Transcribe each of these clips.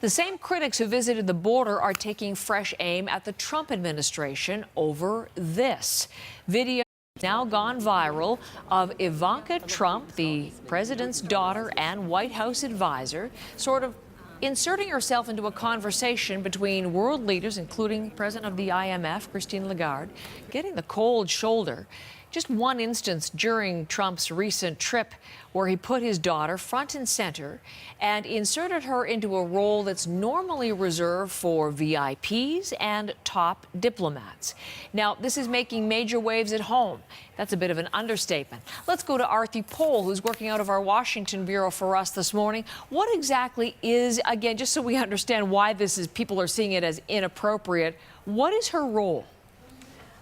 The same critics who visited the border are taking fresh aim at the Trump administration over this. Video now gone viral of Ivanka Trump, the president's daughter and White House advisor, sort of inserting herself into a conversation between world leaders, including President of the IMF, Christine Lagarde, getting the cold shoulder. Just one instance during Trump's recent trip where he put his daughter front and center and inserted her into a role that's normally reserved for VIPs and top diplomats. Now, this is making major waves at home. That's a bit of an understatement. Let's go to Arthi Pohl, who's working out of our Washington bureau for us this morning. What exactly is, again, just so we understand why this is, people are seeing it as inappropriate, what is her role?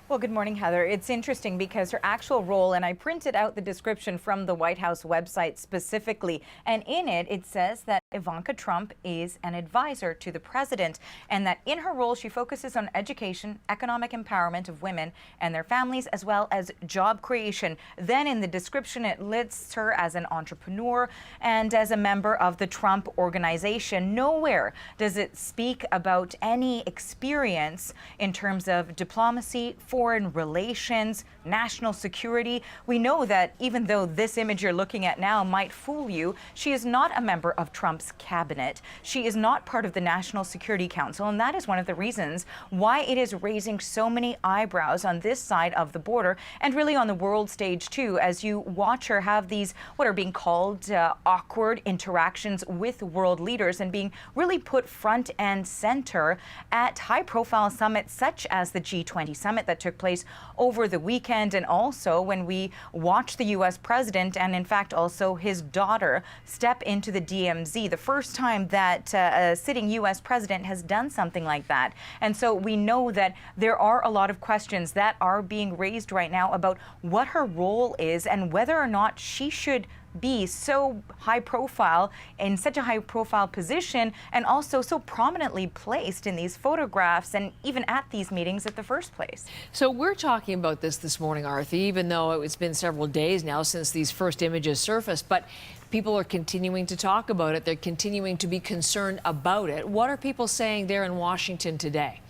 Well, good morning, Heather. It's interesting because her actual role, and I printed out the description from the White House website specifically, and in it, it says that Ivanka Trump is an advisor to the president, and that in her role, she focuses on education, economic empowerment of women and their families, as well as job creation. Then in the description, it lists her as an entrepreneur and as a member of the Trump organization. Nowhere does it speak about any experience in terms of diplomacy, foreign relations, national security. We know that even though this image you're looking at now might fool you, she is not a member of Trump's cabinet. She is not part of the National Security Council, and that is one of the reasons why it is raising so many eyebrows on this side of the border and really on the world stage too, as you watch her have these what are being called awkward interactions with world leaders and being really put front and center at high-profile summits such as the G20 summit that took place over the weekend, and also when we watched the U.S. president and in fact also his daughter step into the DMZ, the first time that a sitting U.S. president has done something like that. And so we know that there are a lot of questions that are being raised right now about what her role is and whether or not she should be so high profile in such a high profile position and also so prominently placed in these photographs and even at these meetings at the first place. So we're talking about this morning, Arthi, even though it's been several days now since these first images surfaced, but people are continuing to talk about it. They're continuing to be concerned about it. What are people saying there in Washington today?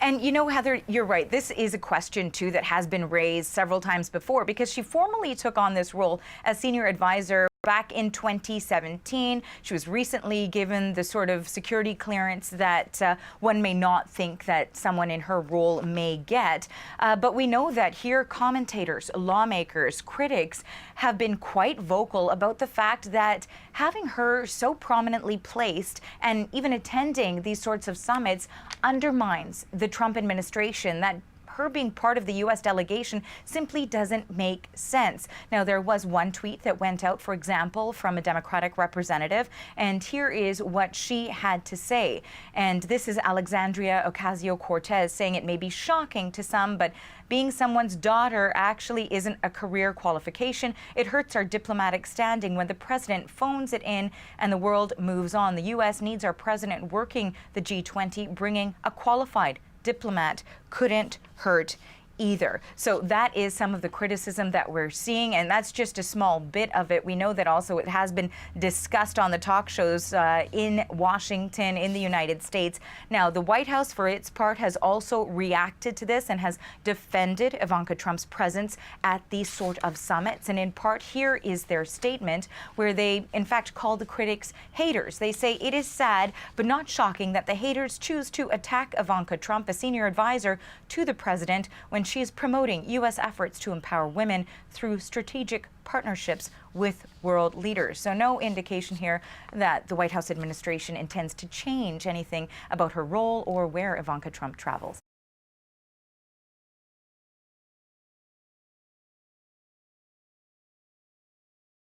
And you know, Heather, you're right. This is a question, too, that has been raised several times before because she formally took on this role as senior advisor back in 2017. She was recently given the sort of security clearance that one may not think that someone in her role may get. But we know that here commentators, lawmakers, critics have been quite vocal about the fact that having her so prominently placed and even attending these sorts of summits undermines the Trump administration, that her being part of the U.S. delegation simply doesn't make sense. Now, there was one tweet that went out, for example, from a Democratic representative, and here is what she had to say. And this is Alexandria Ocasio-Cortez saying it may be shocking to some, but being someone's daughter actually isn't a career qualification. It hurts our diplomatic standing when the president phones it in and the world moves on. The U.S. needs our president working the G20, bringing a qualified diplomat couldn't hurt either. So that is some of the criticism that we're seeing, and that's just a small bit of it. We know that also it has been discussed on the talk shows in Washington, in the United States. Now, the White House, for its part, has also reacted to this and has defended Ivanka Trump's presence at these sort of summits. And in part, here is their statement where they, in fact, call the critics haters. They say it is sad, but not shocking that the haters choose to attack Ivanka Trump, a senior advisor to the president, when she is promoting U.S. efforts to empower women through strategic partnerships with world leaders. So no indication here that the White House administration intends to change anything about her role or where Ivanka Trump travels.